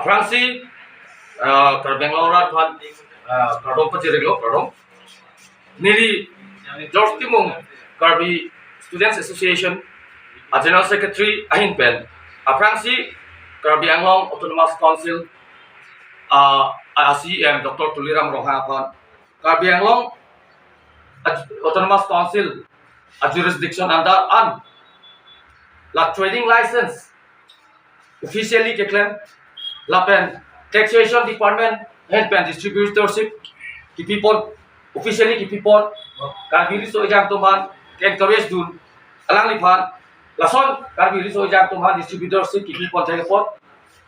Fransi Bangalore kan kardom pajirelo kardom nili George Timung Karbi Students Association General Secretary Ahin Pen Fransi Karbi Anglong Autonomous Council ACM Dr. Tuliram Roha kan Karbi Anglong Autonomous Council a jurisdiction under an la trading license officially claim la pen taxation department and pen distributorship ki people officially ki people karbiri so jam tuman encourage dun alang lipan lason karbiri so jam tuman distributorship ki people telepon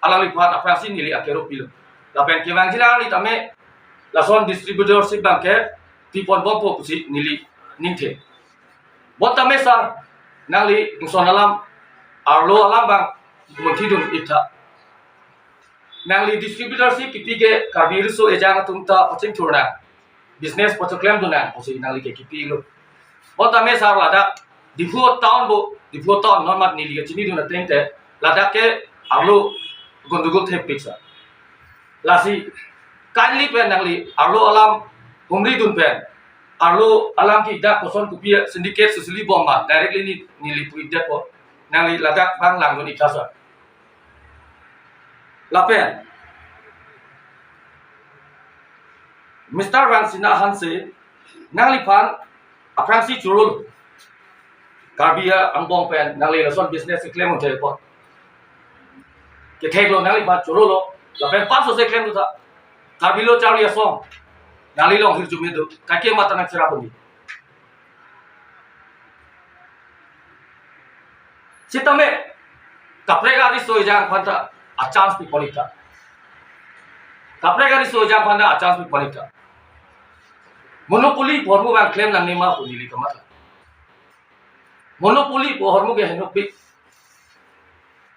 alang lipan aprasi nili akero pilo la pen ki wangila ni tame lason distributorship banke people bompo pusi nili ningte botame sa nali ingson alam arlo alam bang muntidun ita nangli distributorship kipi ke kabir so ejang tumta pocing turna business pochoklem duna posi nangli ke kipi lo botame sar lada difu town normal nili ke chini duna tente lada ke arlo gondugul the pizza lasi kanli pen nangli arlo alam humri dun pen arlo alam ki da poson kupi syndicate susuli bomba directly nili puidat po nangli lada bang lang dun ikasa Lapen Mr. Ransina Hanse Nanglipan Apransi Churul Karbia Ambong Pen Nangli Lason Business Claim on Teleport Ketego Nanglipan Churulo Lapen Paso se claim to Karbilo Charlie Song Nali Long Hirjumido Kake Matanak Serapuni Sitame Kaprega Risto Jang Panta a chance pi polita kapre so jam phanda a chance pi polita monopoly hormu bang claim nang nima punili kamata monopoly hormu ge henopi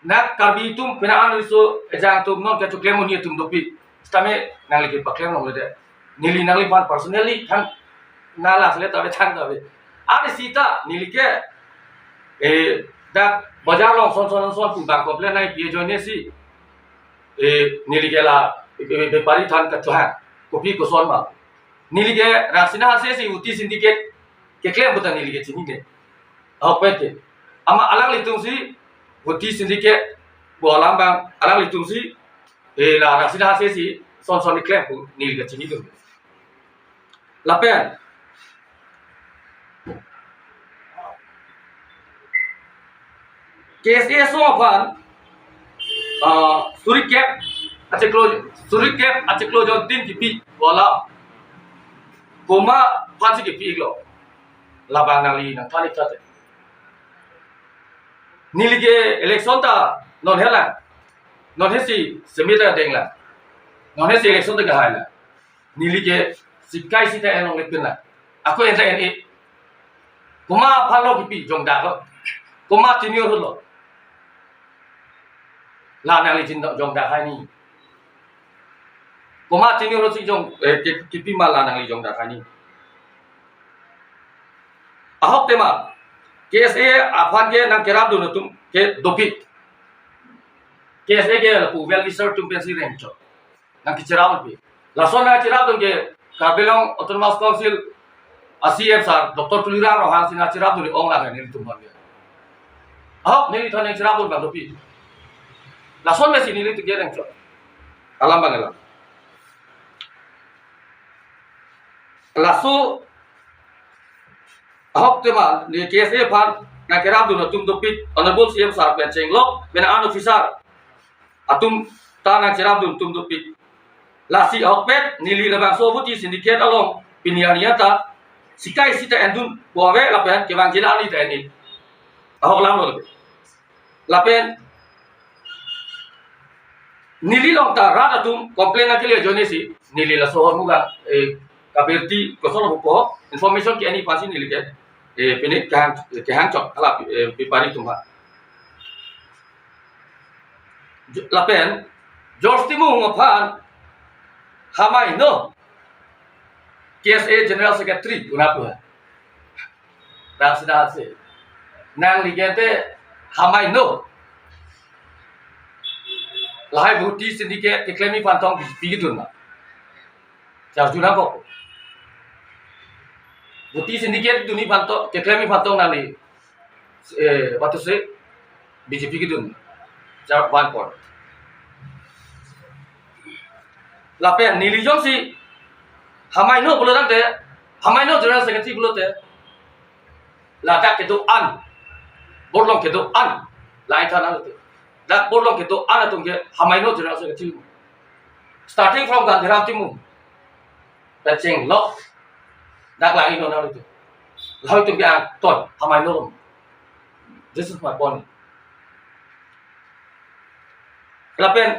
nak karbi tum pina an so ejang tum non ke claim ni tum dopi stame nang lagi pa claim nang lede nili nang li pan personally thang nala sele tabe thang tabe ani sita nili ke dak bajar long son tu bang komplain nai pie joine si niligela bepari than ka choha kopi ko son ma nilige rasina se si uti syndicate ke claim buta nilige chini ne apete ama alang litung si uti syndicate bo alang bang alang litung si la rasina se si son claim bu nilige chini do lapen case so aphan Surikep ache close on tin kipi wala koma phansi kipi lo labang nali nang thani thate nilige election ta non hela non hesi semita dengla non hesi election ta gahala nilige sikai sita enong lepena aku enta ene koma phalo kipi jongda lo koma tinio lo la nang li jin jong da khai ni koma tinio ro si jong kipi mala nang li jong da khai ni ahok tema KSA afan ke nang kerap do tum ke dopit KSA ke pu well research tum pensi rencho nang kichiraw pi la sona chiraw dum ke Kabelong Autonomous Council ACM sar Dr. Tulira ro hang sina chiraw do ong la ni tum ban ahok ni thone chiraw do ba dopit Lason messi nili tu gereng cok, alam bangalam. Lasu ahok tema ni KSA pan na kerap dulu tum dopit honorable CM sar benceng lok bena an officer atum ta na kerap dulu tum dopit. Lasi ahok pet nili lebang sobuti syndicate along pinianiata sikai sita endun buawe lapen kewang jilali tni. Ahok lam lo lapen nili long ta rada tum complain ke liye jone si nili la sohor muga kabirti koson ko information ki ani pasi nili ke pinit ke hang chok ala pipari tumba lapen George Timung aphan hamai no KSA General Secretary unapa rasida se nang ligente hamai no lahai bhuti syndicate ke claim pantong BJP dun ma charjuna ko bhuti syndicate duni pantong ke claim pantong nali what to say BJP ki dun jar ban por la pe nili jong si hamai no bolo dang de hamai no general secretary bolo te la ta ke do an borlong ke do an lai tha na te da borlong ke do an atung ke hamai no general secretary starting from Gandhiram timu da cheng lo dak la ino na te lai tung ke an ton hamai no this is my point la pen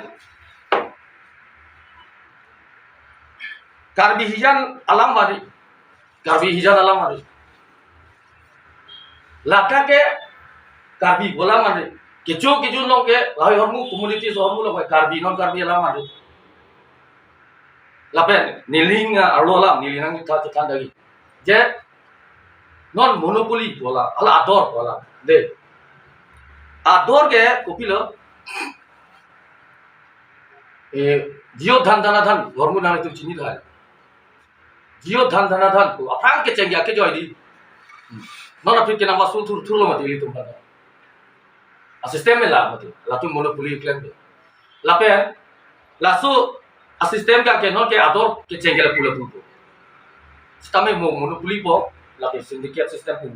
Karbi hijan alam mari laka ke karbi bola mari kecu long ke lai hormu community so hormu lo karbi non karbi alam mari lapen niling alola nilinang ta ta dagi je non monopoly bola ala ador bola de ador ke kopilo jio dhan dana dhan hormu nang tu chini dha Jio dhan dhana dhan ko apang ke cengya ke joy di non apik ke nama sul thur lo mati li tum pada a system me la mati la tu monopoly claim de la pe la su a system ka ke non ke ador ke cengya la pula pula stame mo monopoly po la ke syndicate system pu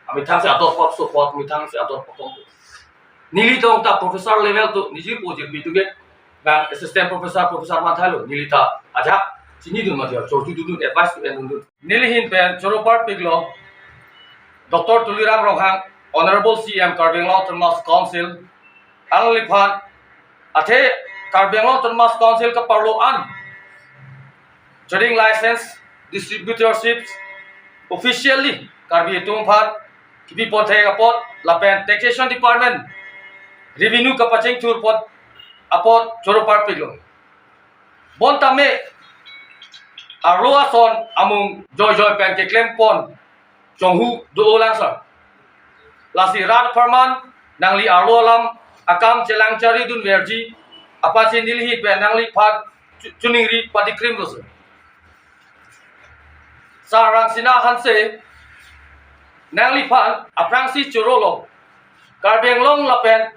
ami thang se ador pop so pop mi thang se ador pop nili tong ta professor level tu niji project bi tu ke ba assistant professor ma thalo nili ta aja Sini dun mati chortu dun advice to endun nilihin pen choropar piglo Dr. Tuliram Rohang Honorable CM Karbenglo Thomas Council Aliphan athe Karbenglo Thomas Council ka parlo an trading license distributorships officially Karbi Tungphan kipi ponthe ka pot lapen taxation department revenue ka paching tur pot apot choropar piglo bon tame Arloa son among joy pen ke claim pon chonghu do lang sar lasi rat farman nangli arlo lam akam chelang chari dun verji apa sin dilhi pen nangli phat chuningri pati krim lo sarang sina hanse nangli phan aprangsi churolo karbeng long lapen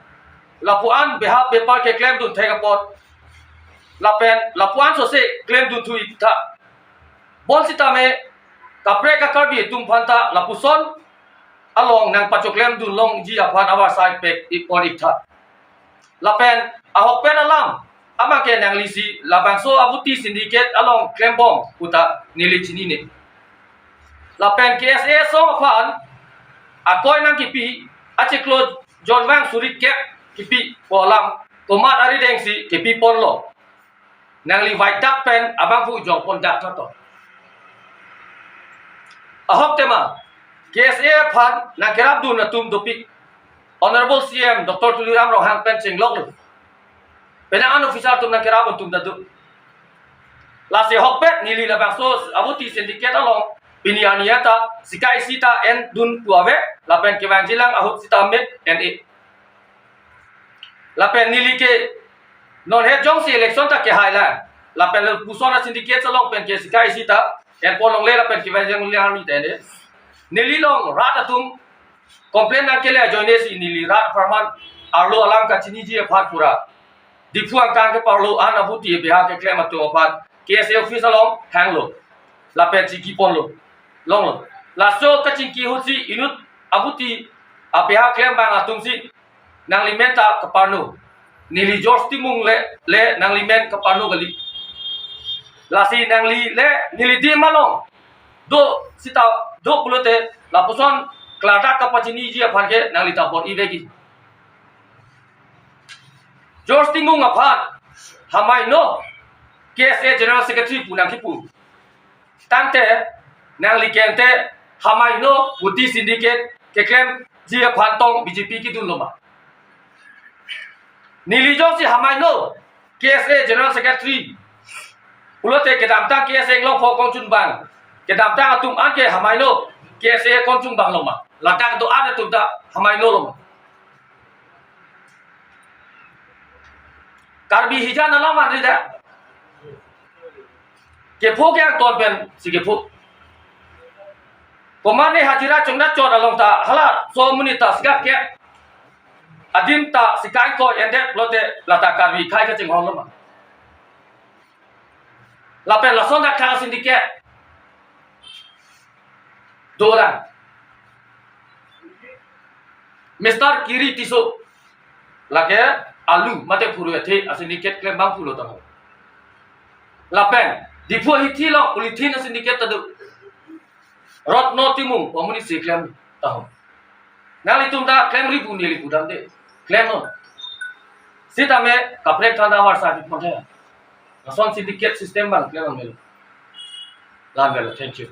lapuan beha paper ke claim dun thega pot lapen lapuan so se claim dun thui tha bon sitame kapre ka karbi tum phanta lapuson along nang pachoklem dun long ji aphan awa sai pek ipon ikha lapen ahok pen alam amake nang lisi labangso abuti syndicate along klembong puta nilichini ne lapen KSA so aphan akoy nang kipi achiklo jonwang surik ke kipi polam tomat ari dengsi kipi ponlo nang li waitak pen abang fu jong pon dak to ahok tema KSA phan na kerap du na tum dopik Honorable CM Dr. Tuliram Rohang pen chenglok lu pena an official tum na kerap tum da du la se hok pet nili la bangso abuti syndicate along pinianiata sikai sita en dun tuave la pen kewang jilang ahut sita met NA la pen nili ke non het jong si election ta ke highland la pen pusona syndicate along pen ke sikai sita en polong le la pen kewang jang liang ni tene nili long rat atum complain na kele joine si nili rat farman arlo alam ka chini ji phat pura dipuang kang ke parlo an abuti beha ke claim atu phat KSA office along hang lo la pen chi ki pon lo long lo la so ka ching ki hu si inut abuti beha claim bang atum si nang limenta ka parno nili George timung le nang limen ka parno gali la si nang li le nili di malong do sita do pulote la puson klata kapachini ji aphan ke nang lita bot ibegi George Tingung aphan hamai no KSA General Secretary punang kipu tante nang li kente hamai no Buddhi Syndicate ke claim ji aphan tong BJP ki dun loma nilijo si hamai no KSA General Secretary pulote ke damta KSA nglo pho kong chun bang ke damta atum an ke hamai no KSA kong chun bang loma latang do an atum ta hamai no loma karbi hija na lama ri da ke phok yang ton pen si ke phok pemane hajira chungna chot along ta hala so munita sigap ke adim ta sikai ko ende lote lata karbi khai ka ching hong lama lapen lason da kha sindike doran Mr. Kiri Tiso lake alu mate puru the syndicate claim bang pulo tahu lapen dipo hiti lo politin syndicate tadu rotno timung komuni si claim tahu ngali tumda claim ribu nili budam de claim no sitame kaprek thanda war sa di phone son syndicate system bang claim mel lan thank you